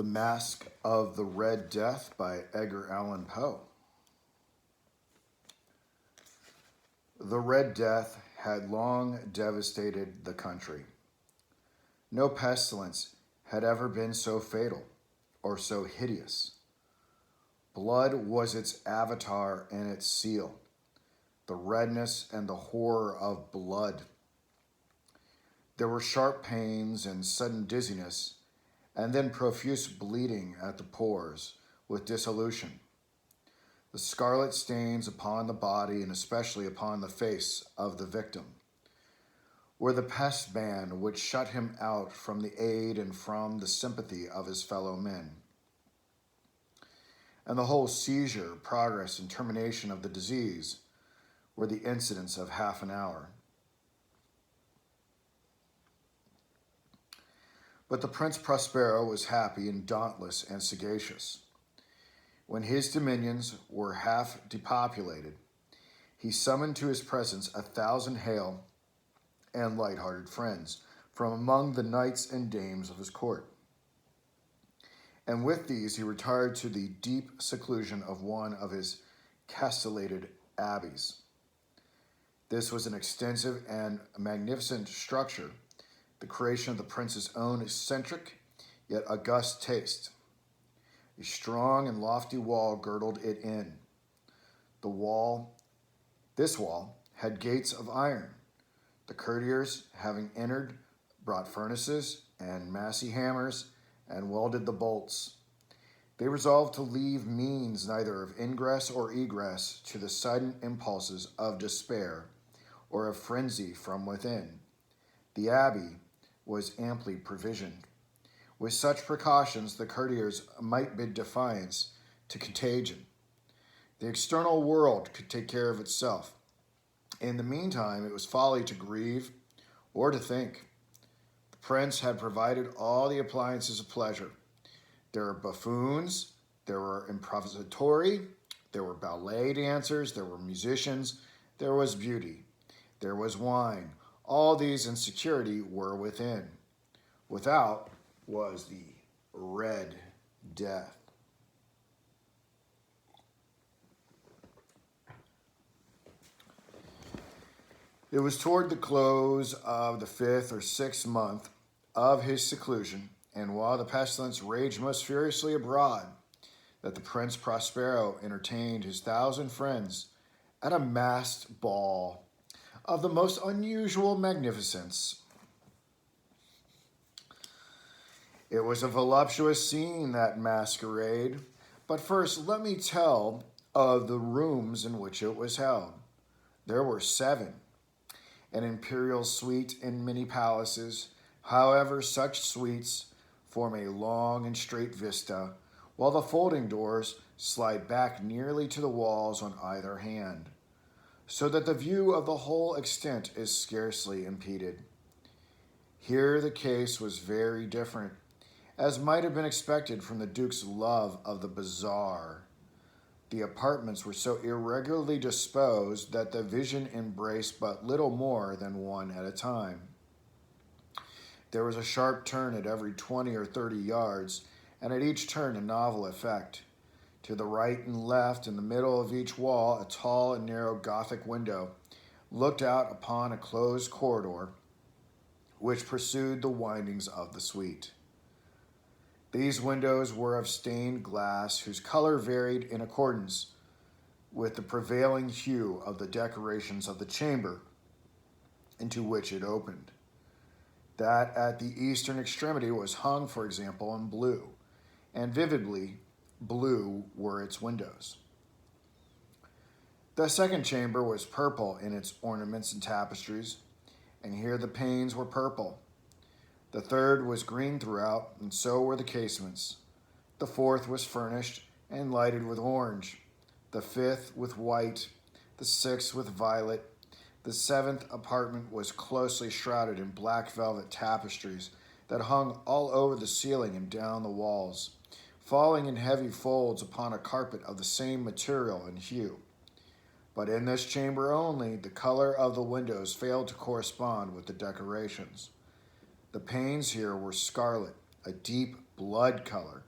The Masque of the Red Death by Edgar Allan Poe. The Red Death had long devastated the country. No pestilence had ever been so fatal or so hideous. Blood was its avatar and its seal, the redness and the horror of blood. There were sharp pains and sudden dizziness, and then profuse bleeding at the pores with dissolution. The scarlet stains upon the body and especially upon the face of the victim were the pest ban which shut him out from the aid and from the sympathy of his fellow men. And the whole seizure, progress, and termination of the disease were the incidents of half an hour. But the Prince Prospero was happy and dauntless and sagacious. When his dominions were half depopulated, he summoned to his presence 1,000 hale and light-hearted friends from among the knights and dames of his court. And with these he retired to the deep seclusion of one of his castellated abbeys. This was an extensive and magnificent structure, the creation of the prince's own eccentric yet august taste. A strong and lofty wall girdled it in. This wall, had gates of iron. The courtiers, having entered, brought furnaces and massy hammers and welded the bolts. They resolved to leave means neither of ingress or egress to the sudden impulses of despair or of frenzy from within. The abbey was amply provisioned. With such precautions, the courtiers might bid defiance to contagion. The external world could take care of itself. In the meantime, it was folly to grieve or to think. The prince had provided all the appliances of pleasure. There were buffoons, there were improvisatori, there were ballet dancers, there were musicians, there was beauty, there was wine. All these in security were within. Without was the Red Death. It was toward the close of the 5th or 6th month of his seclusion, and while the pestilence raged most furiously abroad, that the Prince Prospero entertained his 1,000 friends at a masked ball of the most unusual magnificence. It was a voluptuous scene, that masquerade, but first let me tell of the rooms in which it was held. There were 7, an imperial suite in many palaces. However, such suites form a long and straight vista, while the folding doors slide back nearly to the walls on either hand, so that the view of the whole extent is scarcely impeded. Here the case was very different, as might have been expected from the Duke's love of the bizarre. The apartments were so irregularly disposed that the vision embraced but little more than one at a time. There was a sharp turn at every 20 or 30 yards, and at each turn a novel effect. To the right and left, in the middle of each wall, a tall and narrow Gothic window looked out upon a closed corridor which pursued the windings of the suite. These windows were of stained glass, whose color varied in accordance with the prevailing hue of the decorations of the chamber into which it opened. That at the eastern extremity was hung, for example, in blue, and vividly blue were its windows. The second chamber was purple in its ornaments and tapestries, and here the panes were purple. The third was green throughout, and so were the casements. The fourth was furnished and lighted with orange, the fifth with white, the sixth with violet. The 7th apartment was closely shrouded in black velvet tapestries that hung all over the ceiling and down the walls, falling in heavy folds upon a carpet of the same material and hue. But in this chamber only, the color of the windows failed to correspond with the decorations. The panes here were scarlet, a deep blood color,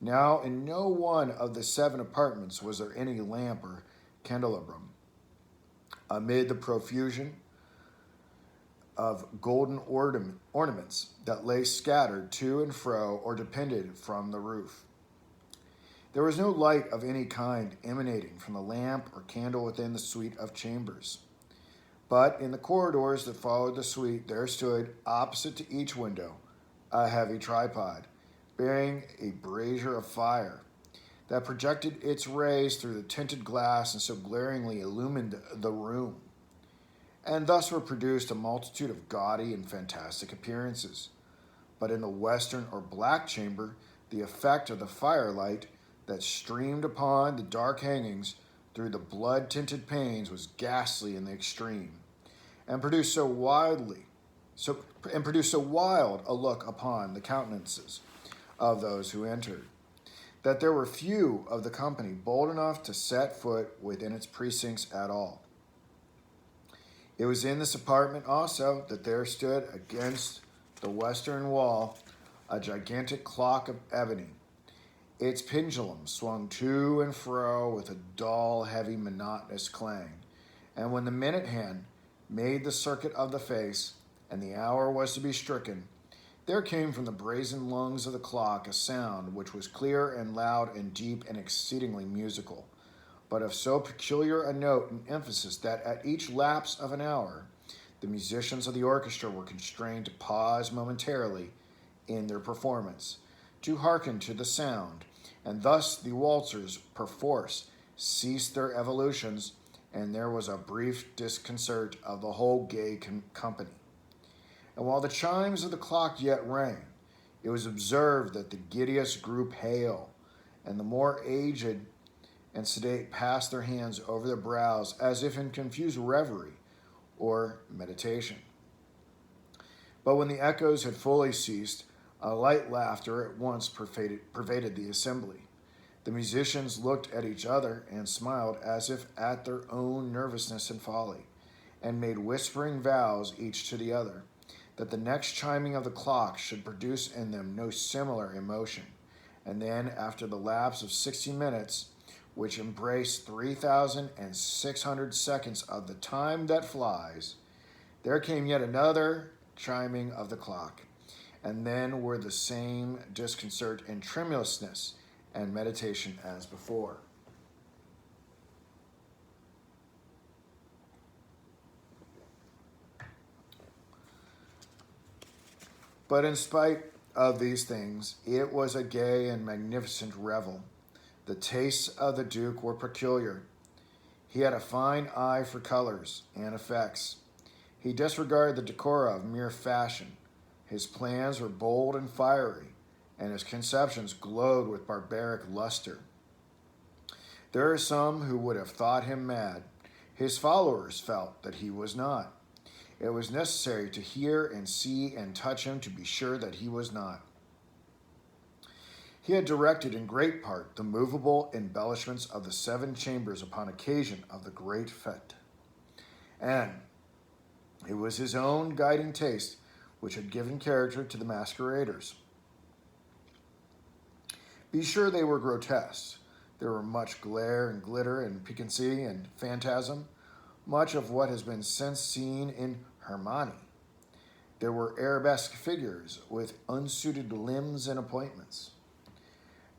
Now, in no one of the 7 apartments was there any lamp or candelabrum. Amid the profusion of golden ornaments that lay scattered to and fro or depended from the roof, there was no light of any kind emanating from the lamp or candle within the suite of chambers. But in the corridors that followed the suite, there stood, opposite to each window, a heavy tripod, bearing a brazier of fire that projected its rays through the tinted glass and so glaringly illumined the room. And thus were produced a multitude of gaudy and fantastic appearances. But in the western or black chamber, the effect of the firelight that streamed upon the dark hangings through the blood-tinted panes was ghastly in the extreme, and produced so wild a look upon the countenances of those who entered, that there were few of the company bold enough to set foot within its precincts at all. It was in this apartment also that there stood against the western wall a gigantic clock of ebony. Its pendulum swung to and fro with a dull, heavy, monotonous clang, and when the minute hand made the circuit of the face, and the hour was to be stricken, there came from the brazen lungs of the clock a sound which was clear and loud and deep and exceedingly musical, but of so peculiar a note and emphasis that at each lapse of an hour, the musicians of the orchestra were constrained to pause momentarily in their performance, to hearken to the sound, and thus the waltzers perforce ceased their evolutions, and there was a brief disconcert of the whole gay company. And while the chimes of the clock yet rang, it was observed that the giddiest grew pale, and the more aged and sedate passed their hands over their brows as if in confused reverie or meditation. But when the echoes had fully ceased, a light laughter at once pervaded the assembly. The musicians looked at each other and smiled as if at their own nervousness and folly, and made whispering vows each to the other, that the next chiming of the clock should produce in them no similar emotion. And then, after the lapse of 60 minutes, which embraced 3,600 seconds of the time that flies, there came yet another chiming of the clock, and then were the same disconcert and tremulousness and meditation as before. But in spite of these things, it was a gay and magnificent revel. The tastes of the Duke were peculiar. He had a fine eye for colors and effects. He disregarded the decora of mere fashion. His plans were bold and fiery, and his conceptions glowed with barbaric luster. There are some who would have thought him mad. His followers felt that he was not. It was necessary to hear and see and touch him to be sure that he was not. He had directed in great part the movable embellishments of the 7 chambers upon occasion of the great fete. And it was his own guiding taste which had given character to the masqueraders. Be sure they were grotesque. There were much glare and glitter and piquancy and phantasm, much of what has been since seen in Hermione. There were arabesque figures with unsuited limbs and appointments.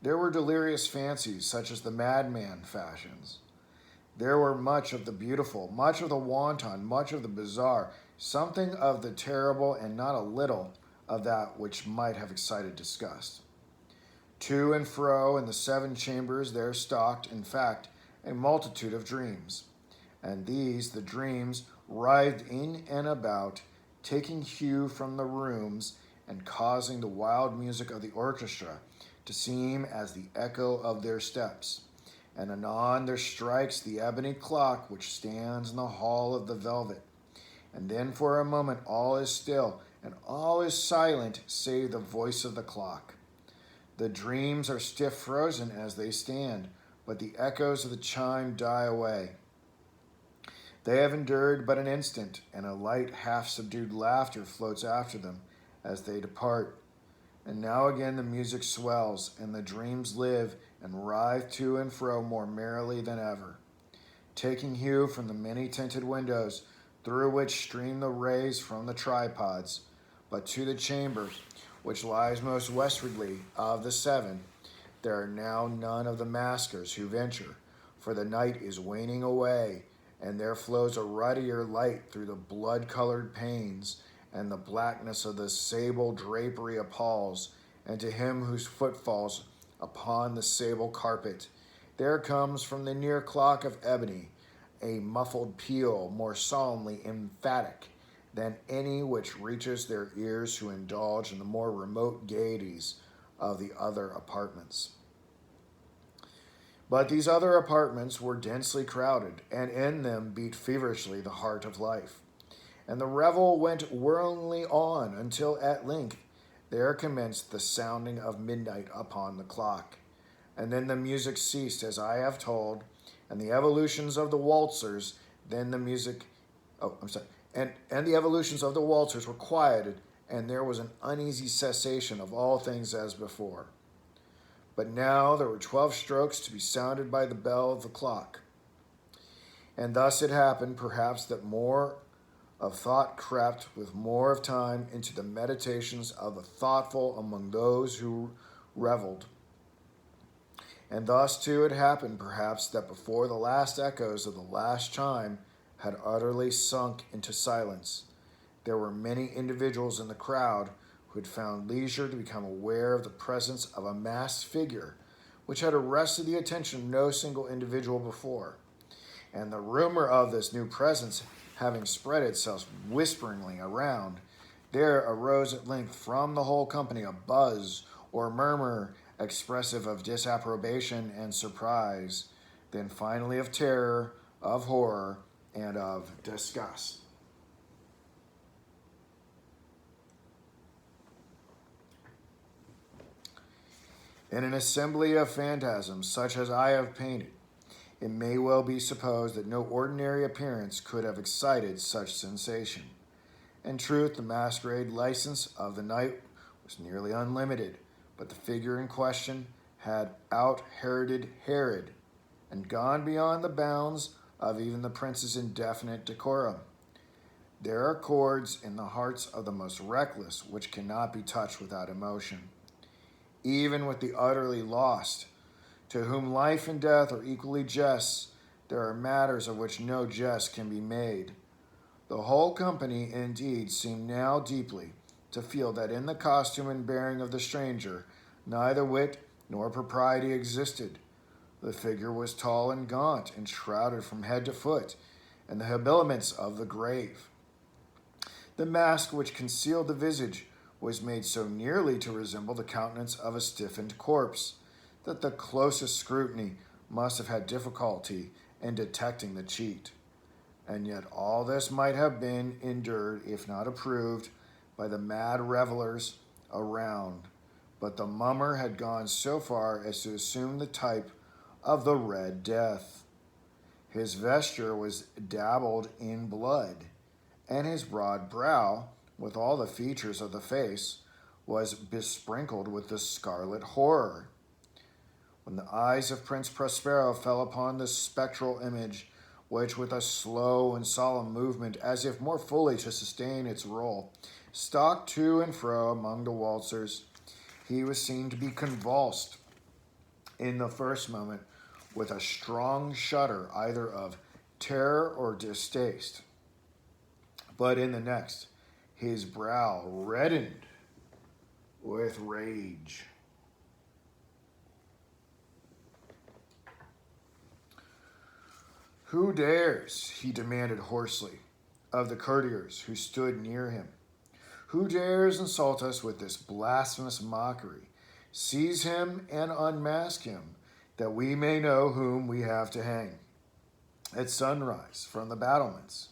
There were delirious fancies such as the madman fashions. There were much of the beautiful, much of the wanton, much of the bizarre, something of the terrible, and not a little of that which might have excited disgust. To and fro in the 7 chambers there stalked, in fact, a multitude of dreams. And these, the dreams, writhed in and about, taking hue from the rooms and causing the wild music of the orchestra to seem as the echo of their steps. And anon there strikes the ebony clock which stands in the hall of the velvet. And then for a moment all is still, and all is silent save the voice of the clock. The dreams are stiff frozen as they stand, but the echoes of the chime die away. They have endured but an instant, and a light half-subdued laughter floats after them as they depart. And now again the music swells, and the dreams live and writhe to and fro more merrily than ever, taking hue from the many tinted windows through which stream the rays from the tripods. But to the chamber, which lies most westwardly of the seven, there are now none of the maskers who venture, for the night is waning away, and there flows a ruddier light through the blood-colored panes, and the blackness of the sable drapery appalls, and to him whose foot falls upon the sable carpet, there comes from the near clock of ebony a muffled peal more solemnly emphatic than any which reaches their ears who indulge in the more remote gaieties of the other apartments. But these other apartments were densely crowded, and in them beat feverishly the heart of life. And the revel went whirlingly on until at length there commenced the sounding of midnight upon the clock. And then the music ceased, as I have told, and the evolutions of the waltzers, then the music, and the evolutions of the waltzers were quieted, and there was an uneasy cessation of all things as before. But now there were 12 strokes to be sounded by the bell of the clock. And thus it happened, perhaps, that more of thought crept with more of time into the meditations of the thoughtful among those who reveled. And thus, too, it happened, perhaps, that before the last echoes of the last chime had utterly sunk into silence, there were many individuals in the crowd who had found leisure to become aware of the presence of a masked figure which had arrested the attention of no single individual before. And the rumor of this new presence having spread itself whisperingly around, there arose at length from the whole company a buzz or murmur expressive of disapprobation and surprise, then finally of terror, of horror, and of disgust. In an assembly of phantasms such as I have painted, it may well be supposed that no ordinary appearance could have excited such sensation. In truth, the masquerade license of the night was nearly unlimited, but the figure in question had out-Heroded Herod and gone beyond the bounds of even the prince's indefinite decorum. There are chords in the hearts of the most reckless which cannot be touched without emotion. Even with the utterly lost, to whom life and death are equally jests, there are matters of which no jest can be made. The whole company, indeed, seemed now deeply to feel that in the costume and bearing of the stranger, neither wit nor propriety existed. The figure was tall and gaunt, and shrouded from head to foot in the habiliments of the grave. The mask which concealed the visage was made so nearly to resemble the countenance of a stiffened corpse that the closest scrutiny must have had difficulty in detecting the cheat. And yet all this might have been endured, if not approved, by the mad revelers around. But the mummer had gone so far as to assume the type of the Red Death. His vesture was dabbled in blood, and his broad brow, with all the features of the face, was besprinkled with the scarlet horror. When the eyes of Prince Prospero fell upon this spectral image, which with a slow and solemn movement, as if more fully to sustain its role, stalked to and fro among the waltzers, he was seen to be convulsed in the first moment with a strong shudder either of terror or distaste, but in the next his brow reddened with rage. "Who dares," he demanded hoarsely, of the courtiers who stood near him, "who dares insult us with this blasphemous mockery? Seize him and unmask him, that we may know whom we have to hang. At sunrise, from the battlements."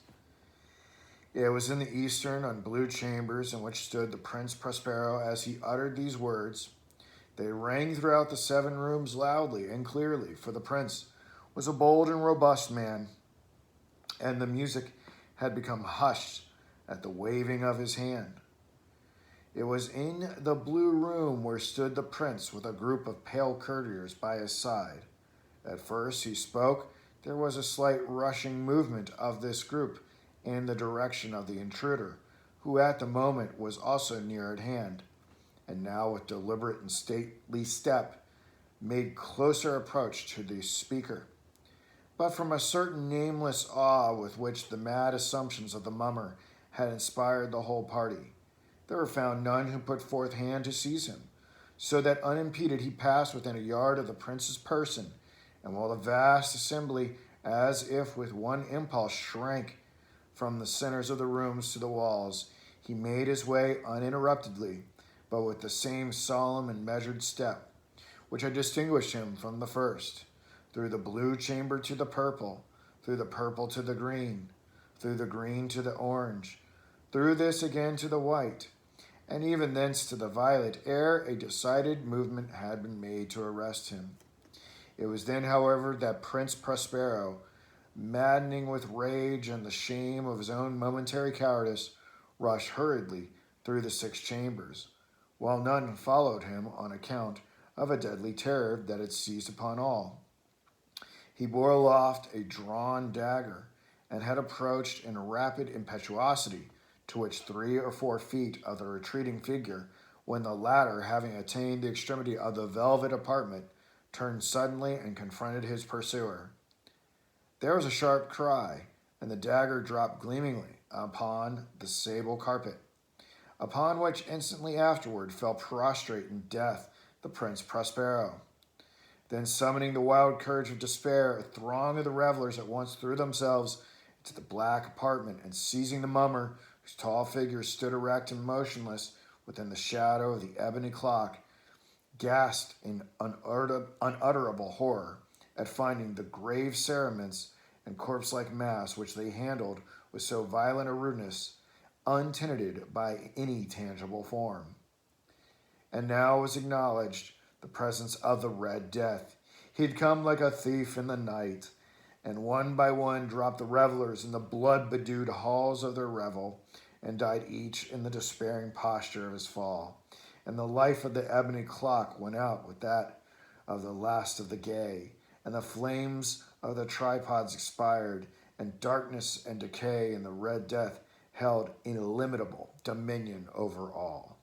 It was in the eastern and blue chambers in which stood the Prince Prospero as he uttered these words. They rang throughout the 7 rooms loudly and clearly, for the prince was a bold and robust man, and the music had become hushed at the waving of his hand. It was in the blue room where stood the prince with a group of pale courtiers by his side. At first he spoke, there was a slight rushing movement of this group in the direction of the intruder, who at the moment was also near at hand, and now with deliberate and stately step made closer approach to the speaker. But from a certain nameless awe with which the mad assumptions of the mummer had inspired the whole party, there were found none who put forth hand to seize him, so that unimpeded he passed within a yard of the prince's person, and while the vast assembly, as if with one impulse, shrank from the centers of the rooms to the walls, he made his way uninterruptedly, but with the same solemn and measured step, which had distinguished him from the first, through the blue chamber to the purple, through the purple to the green, through the green to the orange, through this again to the white, and even thence to the violet, ere a decided movement had been made to arrest him. It was then, however, that Prince Prospero, maddening with rage and the shame of his own momentary cowardice, rushed hurriedly through the 6 chambers, while none followed him on account of a deadly terror that had seized upon all. He bore aloft a drawn dagger, and had approached in rapid impetuosity to which 3 or 4 feet of the retreating figure, when the latter, having attained the extremity of the velvet apartment, turned suddenly and confronted his pursuer. There was a sharp cry, and the dagger dropped gleamingly upon the sable carpet, upon which instantly afterward fell prostrate in death the Prince Prospero. Then, summoning the wild courage of despair, a throng of the revelers at once threw themselves into the black apartment, and seizing the mummer, whose tall figure stood erect and motionless within the shadow of the ebony clock, gasped in unutterable horror at finding the grave cerements and corpse-like mass which they handled with so violent a rudeness untenanted by any tangible form. And now was acknowledged the presence of the Red Death. He had come like a thief in the night, and one by one dropped the revelers in the blood-bedewed halls of their revel, and died each in the despairing posture of his fall. And the life of the ebony clock went out with that of the last of the gay, and the flames of the tripods expired, and darkness and decay and the Red Death held illimitable dominion over all.